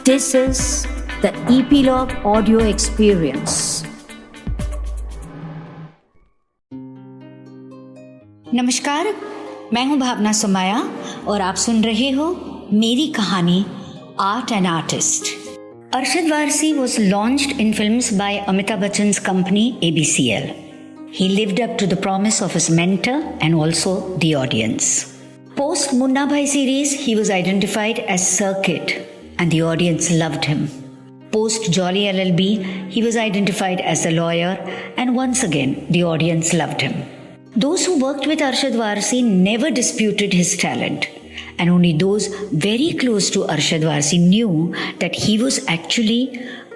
This is the Epilogue Audio Experience. नमस्कार, मैं हूं भावना सुमाया और आप सुन रहे हो मेरी कहानी art and artist. Arshad Varsi was launched in films by Amitabh Bachchan's company ABCL. He lived up to the promise of his mentor and also the audience. Post Munna Bhai series, he was identified as Circuit and the audience loved him. Post Jolly LLB, he was identified as a lawyer and once again the audience loved him. Those who worked with Arshad Varsi never disputed his talent, and only those very close to Arshad Varsi knew that he was actually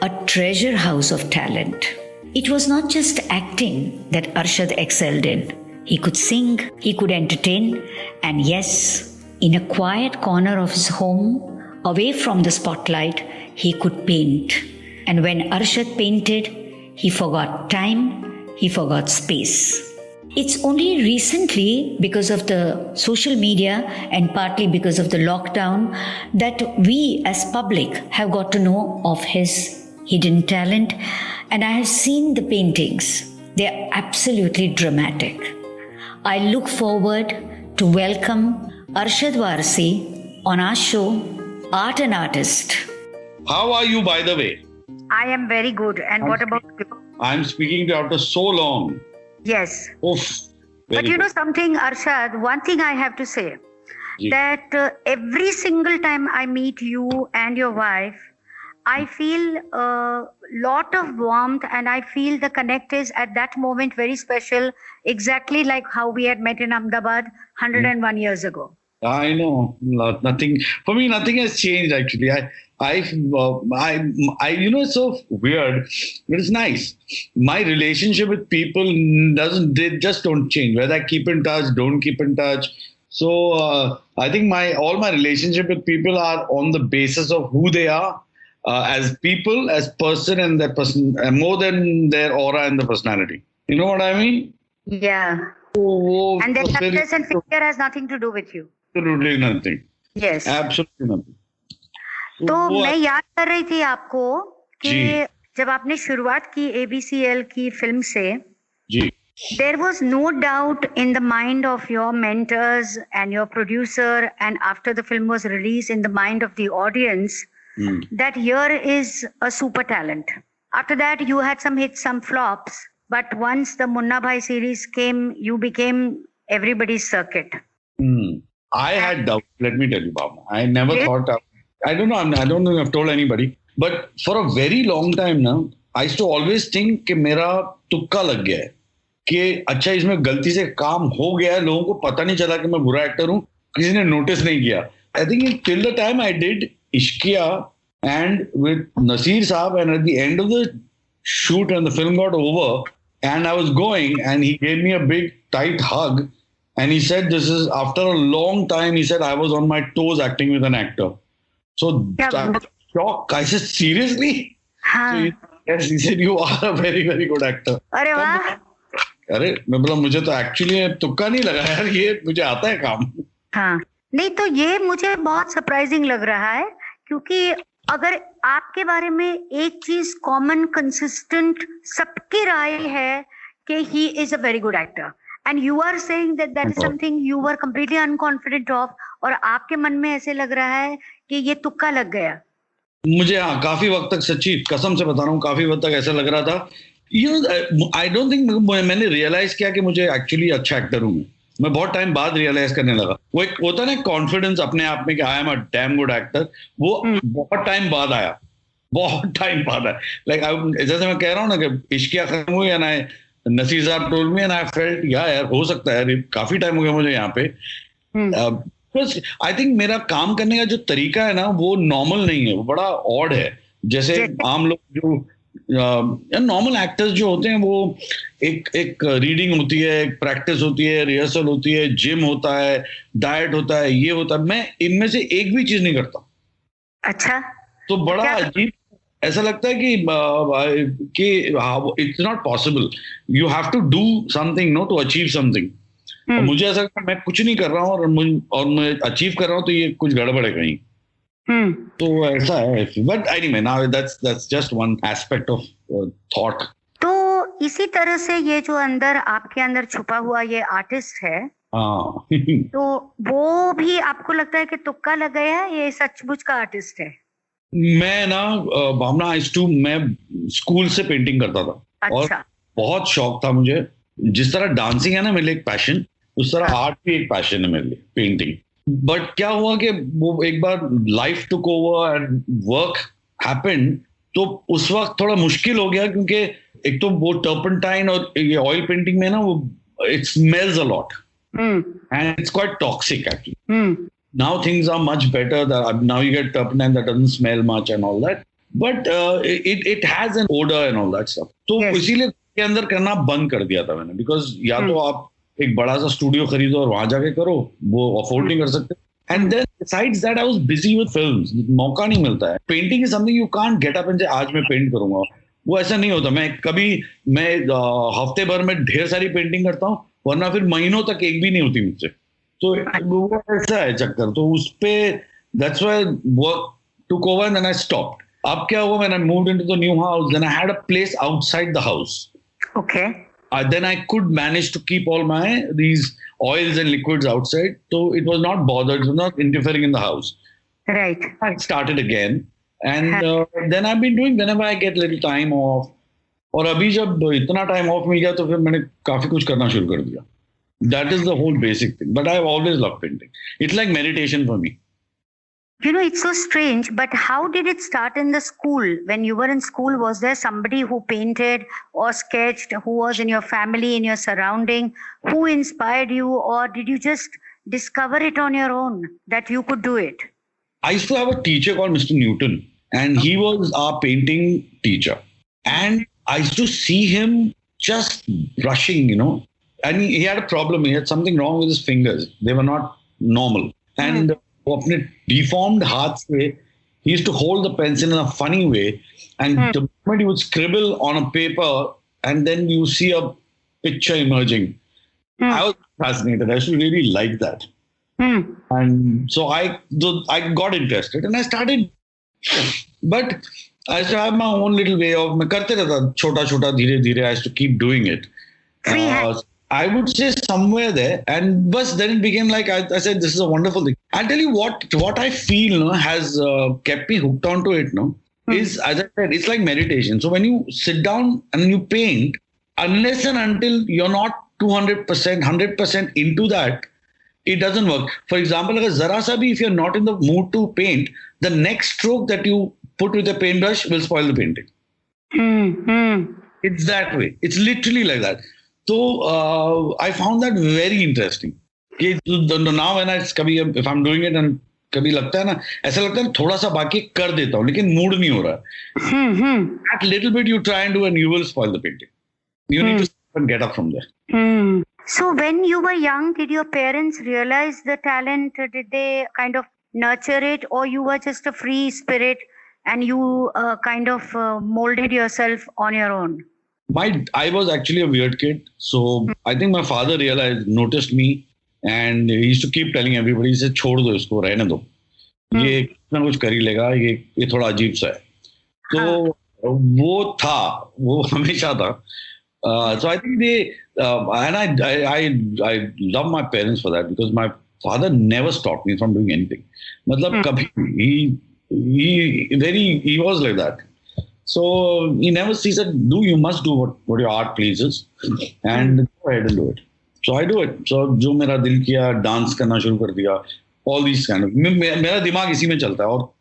a treasure house of talent. It was not just acting that Arshad excelled in. He could sing, he could entertain, and yes, in a quiet corner of his home, away from the spotlight, he could paint. And when Arshad painted, he forgot time, he forgot space. It's only recently, because of the social media and partly because of the lockdown, that we as public have got to know of his hidden talent, and I have seen the paintings. They are absolutely dramatic. I look forward to welcome Arshad Varsi on our show, Art and Artist. How are you, by the way? I am very good. And what about you? I'm speaking to you after so long. Yes. Oof. But you know something, Arshad, one thing I have to say, Ji. that every single time I meet you and your wife, I feel a lot of warmth and I feel the connect is at that moment very special, exactly like how we had met in Ahmedabad 101 years ago. I know. Nothing for me. Nothing has changed actually. It's so weird, but it's nice. My relationship with people they just don't change. Whether I keep in touch, don't keep in touch. So I think all my relationship with people are on the basis of who they are as people, as person, and their person, more than their aura and the personality. You know what I mean? Yeah. And their success and failure has nothing to do with you. Absolutely nothing. Yes. Absolutely nothing. तो मैं याद कर रही थी आपको कि जब आपने शुरुआत की ABCL की फिल्म से, जी, there was no doubt in the mind of your mentors and your producer, and after the film was released, in the mind of the audience, that here is a super talent. After that, you had some hits, some flops, but once the Munna Bhai series came, you became everybody's Circuit. I had doubts. Let me tell you, Bhavna. I never thought. I don't know. I don't know if I've told anybody. But for a very long time now, I used to always think कि मेरा तुक्का लग गया है कि अच्छा इसमें गलती से काम हो गया है, लोगों को पता नहीं चला कि मैं बुरा एक्टर हूँ, किसी ने नोटिस नहीं किया. I think till the time I did Ishqiya and with Nasir Saab, and at the end of the shoot and the film got over and I was going and he gave me a big tight hug and he said, this is after a long time, he said I was on my toes acting with an actor. So I was shocked. I said, seriously? So yes, he said, you are a very, very good actor. अरे वाह. अरे मैं बोला मुझे तो actually तुक्का नहीं लगा यार, ये मुझे आता है काम. हाँ, नहीं तो ये मुझे बहुत सरप्राइजिंग लग रहा है, क्योंकि अगर आपके बारे में एक चीज कॉमन कंसिस्टेंट सबकी राय है कि he is a very good actor, and you are saying that that is something you were completely unconfident of, और आपके मन में ऐसे लग रहा है कि ये तुक्का लग गया. मुझे हाँ काफी वक्त तक, सच्ची कसम से बता रहा हूँ, काफी वक्त तक ऐसा लग रहा था. आई डोंट थिंक मैंने रियलाइज किया कि मुझे एक्चुअली अच्छा एक्टर हूँ. मैं बहुत टाइम बाद रियलाइज करने लगा. वो एक होता है ना कॉन्फिडेंस अपने आप में कि I am a damn good actor, वो बहुत टाइम बाद आया. बहुत टाइम बाद आया. लाइक जैसे मैं कह रहा हूँ ना कि इश्किया खत्म हुई है ना, नसीर साहब told me and I felt यार हो सकता है, काफी टाइम हो गया मुझे यहाँ पे. आई थिंक मेरा काम करने का जो तरीका है ना वो नॉर्मल नहीं है, वो बड़ा ऑड है. जैसे आम लोग जो नॉर्मल एक्टर्स जो होते हैं वो एक रीडिंग होती है, एक प्रैक्टिस होती है, रिहर्सल होती है, जिम होता है, डाइट होता है, ये होता है. मैं इनमें से एक भी चीज नहीं करता. अच्छा. तो बड़ा अजीब ऐसा लगता है कि it's not possible. You have to do something no to achieve something. मुझे ऐसा लगता है मैं कुछ नहीं कर रहा हूँ और मैं अचीव कर रहा हूँ तो ये कुछ गड़बड़ है कहीं. तो ऐसा है. But anyway, now that's just one aspect of thought. तो इसी तरह से ये जो अंदर आपके अंदर छुपा हुआ ये आर्टिस्ट है, हाँ. तो वो भी आपको लगता है कि तुक्का लग गया है, ये सचमुच का आर्टिस्ट है? मैं ना भावना मैं स्कूल से पेंटिंग करता था. अच्छा. और बहुत शौक था मुझे. जिस तरह डांसिंग है ना मेरे लिए एक पैशन, उस तरह आर्ट भी एक पैशन है मेरे लिए, पेंटिंग. बट क्या हुआ कि वो एक बार life took over and work happened, तो उस वक्त थोड़ा मुश्किल हो गया, क्योंकि एक तो वो टर्पेंटाइन और ये ऑयल पेंटिंग में ना वो it smells a lot and it's quite toxic actually. Now things are much better. Now you get turpentine that doesn't smell much and all that. But it has an odor and all that stuff. तो इसीलिए के अंदर करना बंद कर दिया था मैंने. Because या तो आप एक बड़ा सा स्टूडियो खरीदो और वहां जाके करो, वो अफोर्ड नहीं कर सकते. And then besides that I was busy with films. मौका नहीं मिलता है. Painting is something you can't get up and say आज मैं पेंट करूंगा. वो ऐसा नहीं होता. मैं हफ्ते भर में ढेर सारी पेंटिंग करता हूँ, वरना फिर महीनों तक एक भी नहीं होती मुझसे. तो वो ऐसा है चक्कर. तो उस पे that's why work took over and then I stopped. अब क्या हुआ, when I moved into the new house, then I had a place outside the house. Okay. Then I could manage to keep all my these oils and liquids outside. So it was not bothered, it was not interfering in the house. Right. I started again. And then I've been doing whenever I get little time off. और अभी जब इतना time off मिल गया तो फिर मैंने काफी कुछ करना शुरू कर दिया. That is the whole basic thing. But I've always loved painting. It's like meditation for me. You know, it's so strange, but how did it start in the school? When you were in school, was there somebody who painted or sketched, who was in your family, in your surrounding, who inspired you, or did you just discover it on your own that you could do it? I used to have a teacher called Mr. Newton, and he was our painting teacher. And I used to see him just brushing, and he had a problem. He had something wrong with his fingers. They were not normal. And वो अपने deformed हाथ से, he used to hold the pencil in a funny way. And the moment he would scribble on a paper, and then you see a picture emerging. I was fascinated. I used to really like that. And so I got interested and I started. But I used to have my own little way of, मैं करते रहता छोटा-छोटा धीरे-धीरे. I used to keep doing it. I would say somewhere there, and but then it became like I said, this is a wonderful thing. I'll tell you what I feel has kept me hooked onto it. Is, as I said, it's like meditation. So when you sit down and you paint, unless and until you're not 200%, 100% into that, it doesn't work. For example, अगर जरा सा भी if you're not in the mood to paint, the next stroke that you put with a paintbrush will spoil the painting. It's that way. It's literally like that. So I found that very interesting. Now when if I'm doing it and कभी लगता है ना, ऐसा लगता है थोड़ा सा बाकी कर देता हूँ, लेकिन मूड नहीं हो रहा. That little bit you try and do and you will spoil the painting. You need to stop and get up from there. So when you were young, did your parents realize the talent? Did they kind of nurture it, or you were just a free spirit and you kind of molded yourself on your own? I was actually a weird kid. So I think my father noticed me, and he used to keep telling everybody, he said, छोड़ दो इसको, रहने दो. ये कुछ ना कुछ कर ही लेगा, ये थोड़ा अजीब सा है. तो वो हमेशा था. So I think and I love my parents for that, because my father never stopped me from doing anything. मतलब कभी he was like that. So he never said, you must do what your art pleases and go ahead and do it. So I do it. So जो मेरा दिल किया, dance करना शुरू कर दिया. All these kind of, मेरा दिमाग इसी में चलता है. और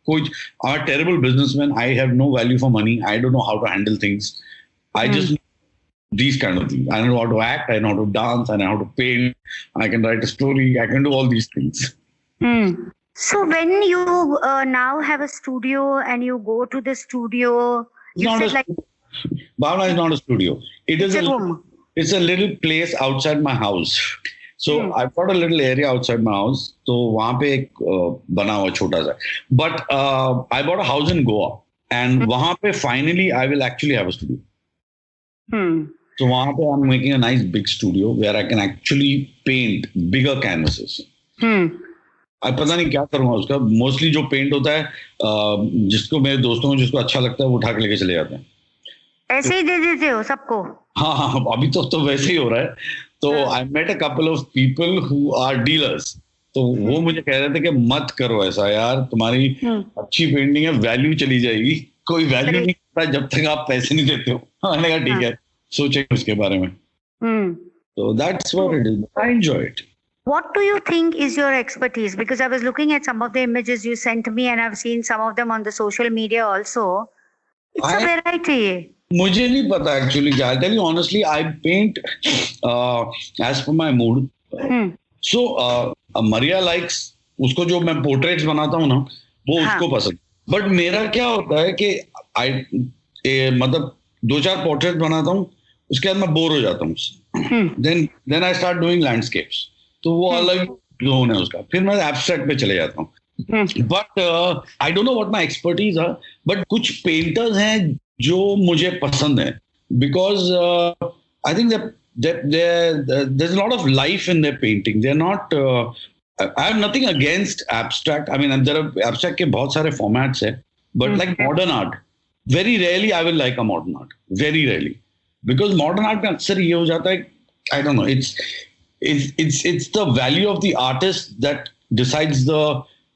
I'm a terrible businessman. I have no value for money. I don't know how to handle things. I just these kind of things. I know how to act. I know how to dance. I know how to paint. I can write a story. I can do all these things. So when you now have a studio and you go to the studio, Bhavna is not a studio. It's a little place outside my house. So I've got a little area outside my house. So वहाँ पे एक बना हुआ छोटा सा. But I bought a house in Goa, and वहाँ पे finally I will actually have a studio. So वहाँ पे I'm making a nice big studio where I can actually paint bigger canvases. अब पता नहीं क्या करूंगा उसका. मोस्टली जो पेंट होता है जिसको मेरे दोस्तों को जिसको अच्छा लगता है वो उठा के लेके चले जाते हैं. ऐसे ही दे देते हो सबको? हाँ हाँ, अभी तो वैसे ही हो रहा है. तो I met a couple of people who are dealers. तो वो मुझे कह रहे थे कि मत करो ऐसा यार, तुम्हारी अच्छी पेंटिंग है, वैल्यू चली जाएगी. कोई वैल्यू नहीं करता जब तक आप पैसे नहीं देते हो. मैंने कहा ठीक है, सोचेंगे उसके बारे में. So that's what it is. I enjoy it. What do you think is your expertise? Because I was looking at some of the images you sent me and I've seen some of them on the social media also. It's a variety. मुझे नहीं पता actually. I'll tell you honestly, I paint as per my mood. So Maria likes उसको जो मैं portraits बनाता हूँ ना, वो उसको पसंद. But मेरा क्या होता है कि मतलब 2-4 portraits बनाता हूँ, उसके बाद मैं बोर हो जाता हूँ उससे. then I start doing landscapes. तो वो अलग जोन है उसका. फिर मैं एब्स्ट्रैक्ट पे चले जाता हूँ. But I don't know what my expertise है, बट कुछ पेंटर्स हैं जो मुझे पसंद है, because I think there is a lot of life in their painting. They are not I have nothing against abstract. I mean there are abstract के बहुत सारे फॉर्मेट्स है, but like modern art very rarely I will like a modern art. Very rarely. Because modern art में अक्सर ये हो जाता है, I don't know. It's the value of the artist that decides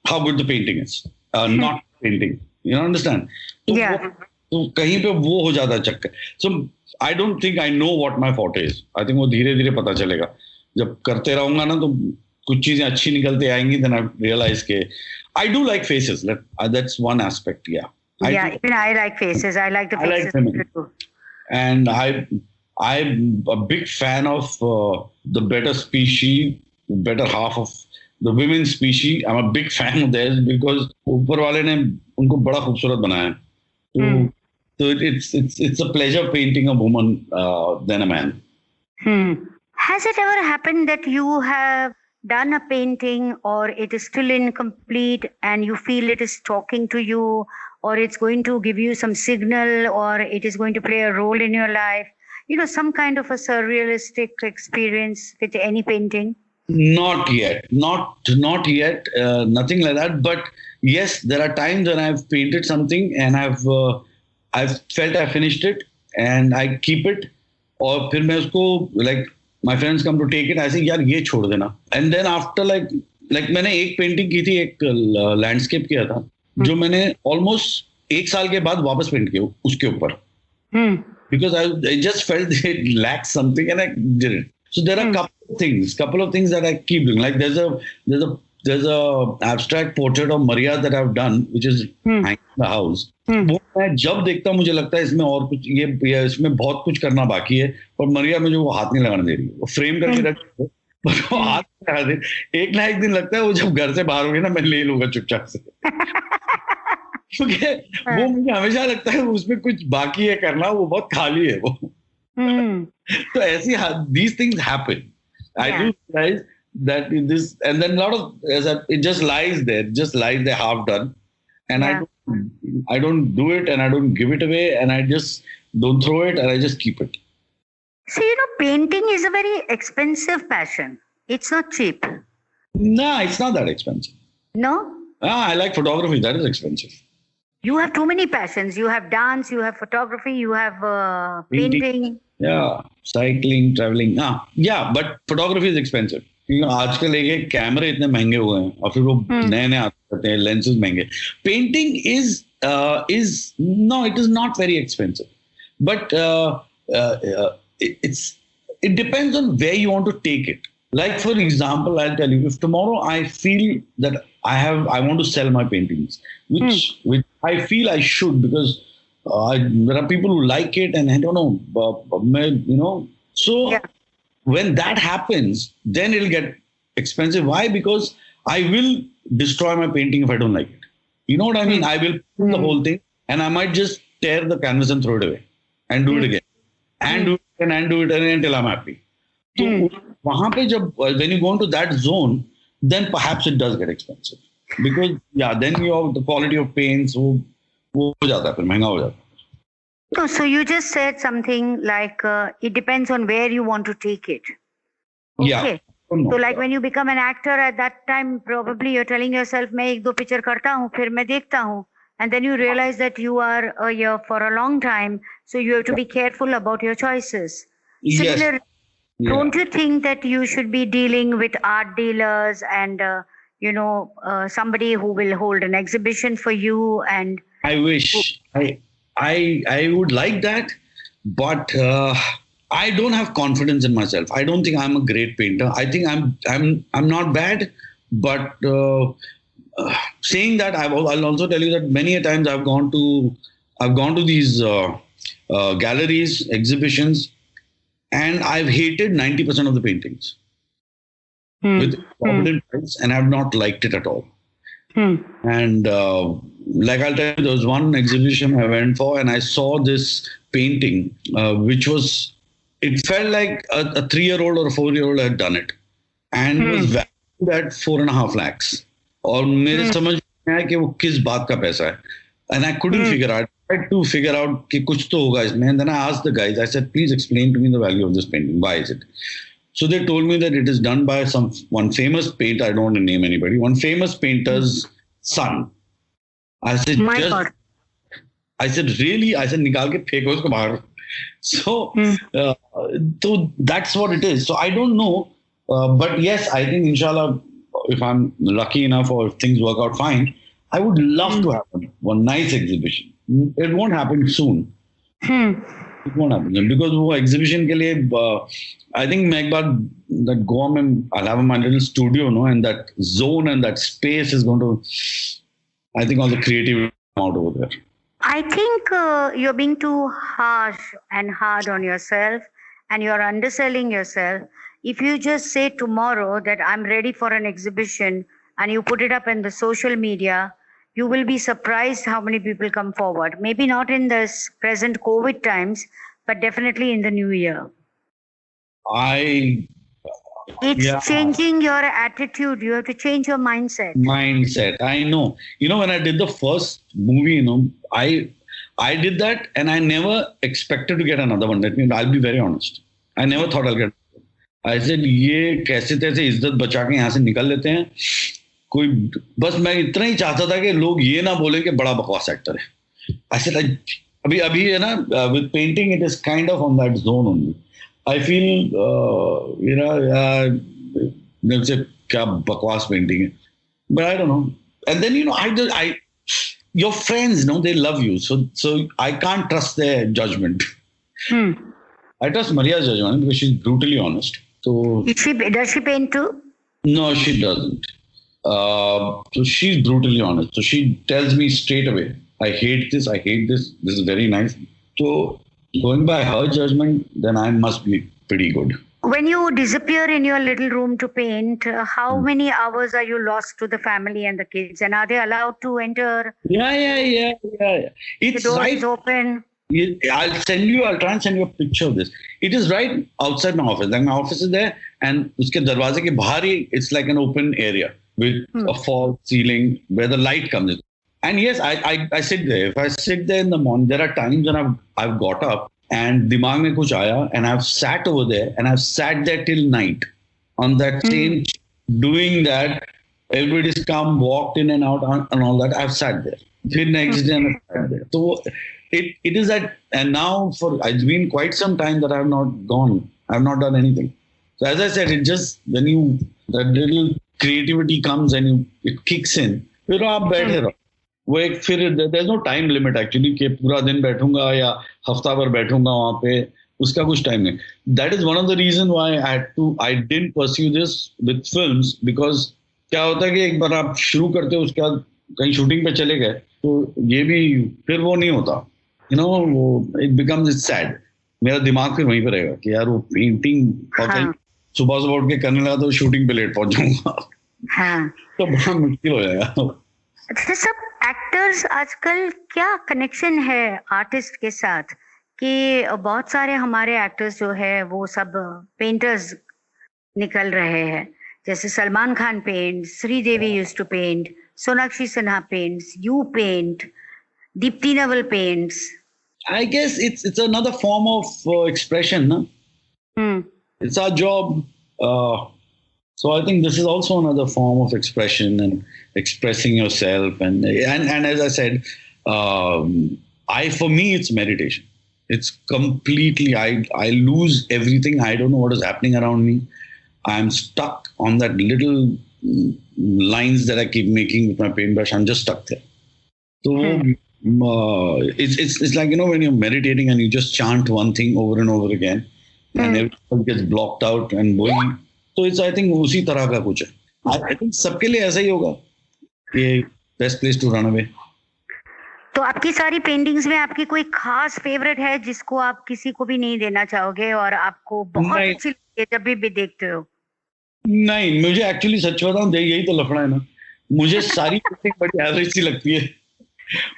how good the painting is, not painting. You understand? तो कहीं पे वो हो जाता है चक्कर. So I don't think I know what my forte is. I think वो धीरे धीरे पता चलेगा. जब करते रहूंगा ना तो कुछ चीजें अच्छी निकलते आएंगी. Then I realize के I do like faces. That's one aspect. Yeah. Even I like faces. I like the faces. I like women. And I'm a big fan of the better species, better half of the women species. I'm a big fan of theirs because ऊपर वाले ने उनको बड़ा खूबसूरत बनाया है. So it's a pleasure painting a woman than a man. Has it ever happened that you have done a painting or it is still incomplete and you feel it is talking to you, or it's going to give you some signal, or it is going to play a role in your life? You know, some kind of a surrealistic experience with any painting? Not yet. Not yet. Nothing like that. But yes, there are times when I've painted something and I've felt I finished it and I keep it. और फिर मैं उसको like my friends come to take it. I say यार ये छोड़ देना. And then after like मैंने एक पेंटिंग की थी, एक लैंडस्केप किया था, जो मैंने ऑलमोस्ट 1 साल के बाद वापस पेंट किया उसके ऊपर. Because I just felt it lacked something and I did it. So there are couple of things that I keep doing. Like there's a abstract portrait of Maria that I've done, which is hanging in the house. वो मैं जब देखता हूँ मुझे लगता है इसमें और कुछ ये इसमें बहुत कुछ करना बाकी है, और मरिया मुझे वो हाथ नहीं लगाने दे रही है. वो फ्रेम करके रखी है पर वो हाथ नहीं लगा दे. एक ना एक दिन लगता है वो जब घर से बाहर होगी ना, मैं ले लूंगा चुपचाप से. क्योंकि वो मुझे हमेशा लगता है उसमें कुछ बाकी है करना, वो बहुत खाली है वो. तो ऐसी these things happen. I do realize that this, and then a lot of it just lies there half done, and I don't do it and I don't give it away and I just don't throw it and I just keep it. So painting is a very expensive passion. It's not cheap. No, it's not that expensive. No? I like photography. That is expensive. You have too many passions. You have dance, you have photography, you have painting. Yeah, cycling, traveling. Yeah, but photography is expensive. आजकल एक कैमरे इतने महंगे हुए हैं और फिर वो नए आते हैं, lenses महंगे. Painting is no, it is not very expensive, but it depends on where you want to take it. Like for example, I'll tell you, if tomorrow I feel that I want to sell my paintings, which I feel I should, because there are people who like it and I don't know, so when that happens, then it'll get expensive. Why? Because I will destroy my painting if I don't like it. You know what I mean? I will put the whole thing and I might just tear the canvas and throw it away and do it again and do it again and do it again until I'm happy. So वहाँ पे जब when you go into that zone, then perhaps it does get expensive, because then the quality of paints वो हो जाता है, फिर महंगा हो जाता है. No, so you just said something like it depends on where you want to take it. Okay. Yeah. don't know. So like when you become an actor at that time, probably you're telling yourself, मैं एक दो picture करता हूँ, फिर मैं देखता हूँ. And then you realize that you are here for a long time. So you have to be careful about your choices. Yes. Similar, don't you think that you should be dealing with art dealers and, somebody who will hold an exhibition for you and... I wish I would like that, but I don't have confidence in myself. I don't think I'm a great painter. I think I'm not bad, but saying that, I'll also tell you that many a times I've gone to these galleries, exhibitions, and I've hated 90% of the paintings with confident price, and I've not liked it at all. And like I'll tell you, there was one exhibition I went for, and I saw this painting, it felt like a 3-year-old or a 4-year-old had done it, and it was valued at 4.5 lakhs. और मेरे समझ में आया कि वो किस बात का पैसा है, and I couldn't figure out. I tried to figure out कि कुछ तो होगा इसमें, and then I asked the guys. I said, please explain to me the value of this painting. Why is it? So they told me that it is done by one famous painter. I don't want to name anybody. One famous painter's son. I said, I said, really? I said, निकाल के फेंको उसको बाहर. So that's what it is. So I don't know, but yes, I think inshallah, if I'm lucky enough or if things work out fine, I would love to have one nice exhibition. It won't happen soon. It won't happen because वो exhibition के लिए I think मैं एक बार that Goa में I'll have my little studio, no, and that zone and that space is going to, I think all the creativity come out over there. I think you're being too harsh and hard on yourself, and you're underselling yourself. If you just say tomorrow that I'm ready for an exhibition and you put it up in the social media, you will be surprised how many people come forward. Maybe not in this present COVID times, but definitely in the new year. It's changing your attitude. You have to change your mindset. I know. When I did the first movie, I did that and I never expected to get another one. I'll be very honest. I never thought I'll get. I said, ये कैसे तैसे इज्जत बचा के यहाँ से निकल लेते हैं. बस मैं इतना ही चाहता था कि लोग ये ना बोले कि बड़ा बकवास एक्टर है. I said, अभी है ना, with painting it is kind of on that zone only. I feel, they'll say, क्या बकवास painting है. But I don't know. And then, your friends, they love you. So I can't trust their judgment. I trust Maria's judgment because she's brutally honest. So does she paint too? No, she doesn't. So she's brutally honest. So she tells me straight away, I hate this, this is very nice. So going by her judgment, then I must be pretty good. When you disappear in your little room to paint, how many hours are you lost to the family and the kids? And are they allowed to enter? Yeah. It's the door right. is open. I'll try and send you a picture of this. It is right outside my office. Like my office is there, and uske darwaze ke bahar hi, it's like an open area with a false ceiling where the light comes in. And yes, I sit there. If I sit there in the morning, there are times when I've got up and dimag mein kuch aaya, and I've sat over there and I've sat there till night on that same doing that. Everybody's come, walked in and out and all that. I've sat there. Then next day I've sat there. So it is that, and now it's been quite some time that I've not gone. I've not done anything. So as I said, it just, when that little creativity comes and it kicks in, फिर आप बैठे रहो. वो एक फिर there's no time limit actually कि पूरा दिन बैठूंगा या हफ्ता भर बैठूंगा वहाँ पे, उसका कुछ time नहीं. That is one of the reasons why I didn't pursue this with films, because क्या होता है कि एक बार आप शुरू करते हो, उसके बाद कहीं शूटिंग पे चले गए तो ये भी फिर वो नहीं होता. It becomes sad. मेरा दिमाग फिर वहीं पर रहेगा कि यार वो पेंटिंग सुबह उठ के करने लगा तो शूटिंग पे लेट पहुंच जाऊंगा. तो बड़ा मुश्किल हो जाएगा. अच्छा, सब एक्टर्स आजकल क्या कनेक्शन है आर्टिस्ट के साथ कि बहुत सारे हमारे एक्टर्स जो है वो सब पेंटर्स निकल रहे हैं. जैसे Salman Khan paint, Sridevi used to paint, Sonakshi Sinha paints, you paint, Deepti Naval paints. I guess it's another form of expression, no? It's our job. So I think this is also another form of expression and expressing yourself. And as I said, for me it's meditation. It's completely I lose everything. I don't know what is happening around me. I'm stuck on that little lines that I keep making with my paintbrush. I'm just stuck there. So it's like, when you're meditating and you just chant one thing over and over again, and everything gets blocked out and boring. So it's, I think, उसी तरह का कुछ है. I think सबके लिए ऐसा ही होगा. ये best place to run away. तो आपकी सारी पेंटिंग्स में आपकी कोई खास फेवरेट है जिसको आप किसी को भी नहीं देना चाहोगे और आपको बहुत अच्छी लगती है जब भी देखते हो? नहीं, मुझे एक्चुअली सच बताऊं, यही तो लफड़ा है ना. मुझे सारी पेंटिंग बड़ी एवरेज सी लगती है.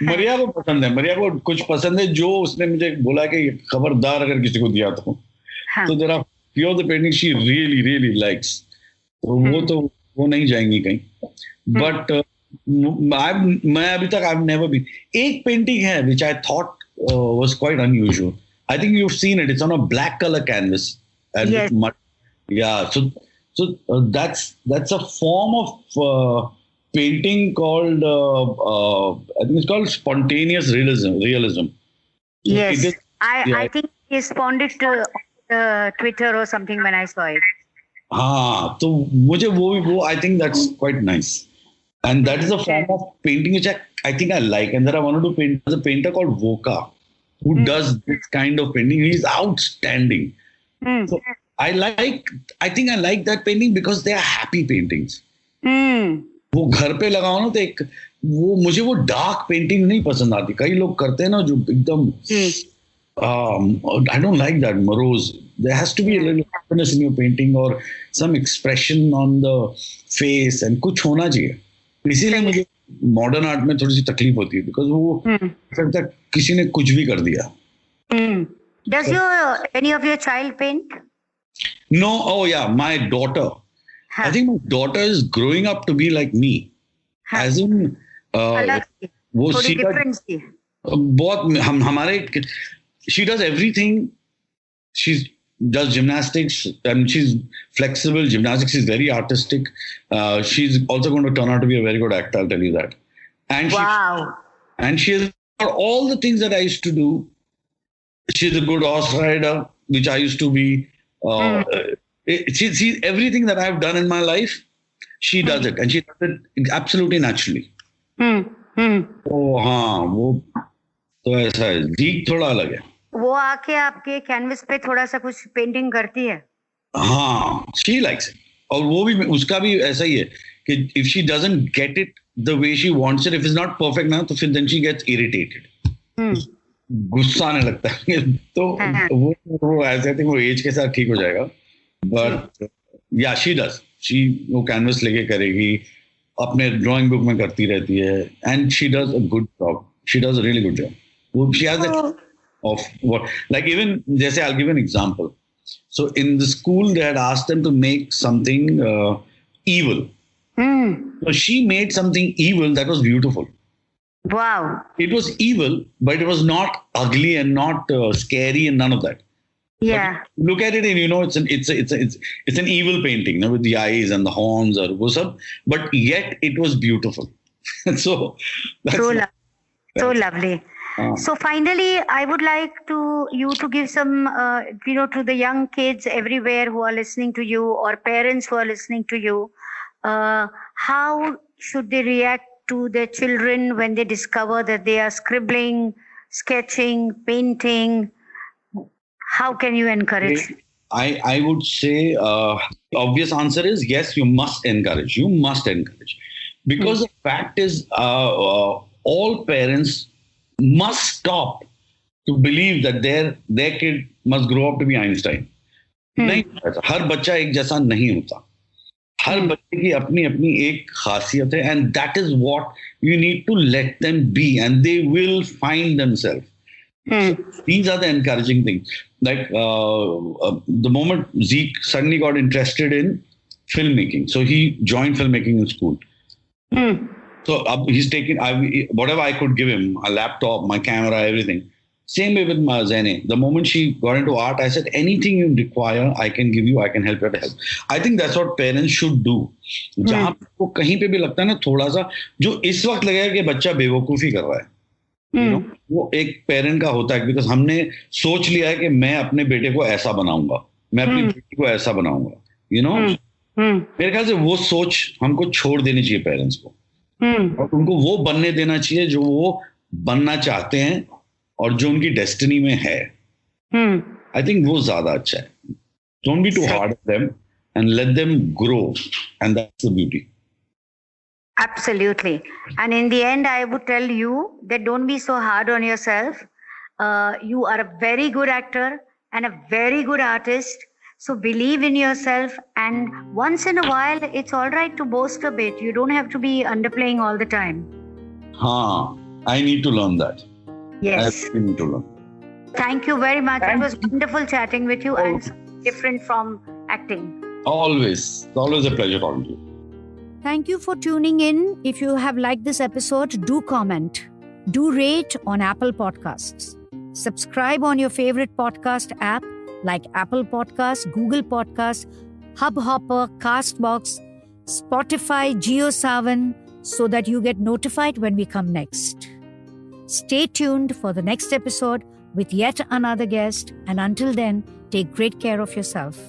मरिया को पसंद है, मरिया को कुछ पसंद है जो उसने मुझे बोला कि खबरदार अगर किसी को दिया तो there are few of the paintings she really likes. तो वो नहीं जाएंगी कहीं. But मैं अभी तक I've never been. एक painting है which I thought was quite unusual. I think you've seen it. It's on a black color canvas. Yes. Yeah. So that's a form of painting called I think it's called spontaneous realism. Yes. I think he responded to Twitter or something when I saw it. हाँ, तो मुझे वो I think that's quite nice, and that is a form of painting which I think I like, and that I wanted to paint. There's a painter called Voka who does this kind of painting. He's outstanding. So I think I like that painting because they are happy paintings. वो घर पे लगाओ ना तो मुझे वो dark painting नहीं पसंद आती. कई लोग करते हैं ना जो एकदम I don't like that morose. There has to be a little happiness in your painting or some expression on the face and कुछ होना चाहिए. इसीलिए मुझे मॉडर्न आर्ट में थोड़ी सी तकलीफ होती है because वो लगता है किसी ने कुछ भी कर दिया. Does any of your child paint? No. Oh yeah, my daughter. I think my daughter is growing up to be like me. As in वो बहुत हमारे she does everything. She does gymnastics and she's flexible. Gymnastics is very artistic. She's also going to turn out to be a very good actor, I'll tell you that. And she has all the things that I used to do. She's a good horse rider, which I used to be. She everything that I've done in my life, she does it, and she does it absolutely naturally. Oh, हाँ, वो तो ऐसा है. जीक थोड़ा अलग है. वो आके आपके कैनवस पे थोड़ा सा कुछ पेंटिंग करती है. हाँ, she likes it. और वो भी उसका भी ऐसा ही है कि if she doesn't get it the way she wants it, if it's not perfect ना, तो फिर then she gets irritated. गुस्सा आने लगता है. तो वो ऐसे थे, वो एज के साथ ठीक हो जाएगा. But yeah, she does. वो कैनवस लेके करेगी, अपने ड्राइंग बुक में करती रहती है, and she does a good job. She does a really good job. She has that of what, like even जैसे I'll give an example. So in the school they had asked them to make something evil. So she made something evil that was beautiful. Wow. It was evil, but it was not ugly and not scary and none of that. Yeah. But look at it and it's an evil painting, you know, with the eyes and the horns or वो सब, but yet it was beautiful. So that's so lovely. So finally, I would like you to give some, to the young kids everywhere who are listening to you or parents who are listening to you, how should they react to their children when they discover that they are scribbling, sketching, painting? How can you encourage? I would say obvious answer is yes, you must encourage. You must encourage. Because the fact is all parents must stop to believe that their kid must grow up to be Einstein. नहीं, हर बच्चा एक जैसा नहीं होता. हर बच्चे की अपनी अपनी एक खासियत है, and that is what you need to let them be, and they will find themselves. So these are the encouraging things. Like the moment Zeke suddenly got interested in filmmaking, so he joined filmmaking in school. So he's taken whatever I could give him, a laptop, my camera, everything. Same way with Zene. The moment she got into art, I said, anything you require, I can give you, I can help you to help. I think that's what parents should do. जहाँ को कहीं पे भी लगता है ना थोड़ा सा, जो इस वक्त लगेगा कि बच्चा बेवकूफ़ी कर रहा है, you know, वो एक पेरेंट का होता है, बिकॉज हमने सोच लिया है कि मैं अपने बेटे को ऐसा बनाऊंगा, मैं अपनी बेटी को ऐसा बनाऊंगा, यू नो. मेरे ख्याल से वो सोच हमको छोड़ देनी चाहिए पेरेंट्स को, और उनको वो बनने देना चाहिए जो वो बनना चाहते हैं और जो उनकी डेस्टिनी में है. आई थिंक वो ज्यादा अच्छा है. Don't be too hard on them and let them grow, and that's the beauty. Absolutely. And in the end, I would tell you that don't be so hard on yourself. You are a very good actor and a very good artist. So believe in yourself. And once in a while, it's all right to boast a bit. You don't have to be underplaying all the time. I need to learn that. Yes. I need to learn. Thank you very much. It was wonderful chatting with you and different from acting. Always. It's always a pleasure talking to you. Thank you for tuning in. If you have liked this episode, do comment. Do rate on Apple Podcasts. Subscribe on your favorite podcast app like Apple Podcasts, Google Podcasts, Hubhopper, Castbox, Spotify, JioSaavn, so that you get notified when we come next. Stay tuned for the next episode with yet another guest, and until then, take great care of yourself.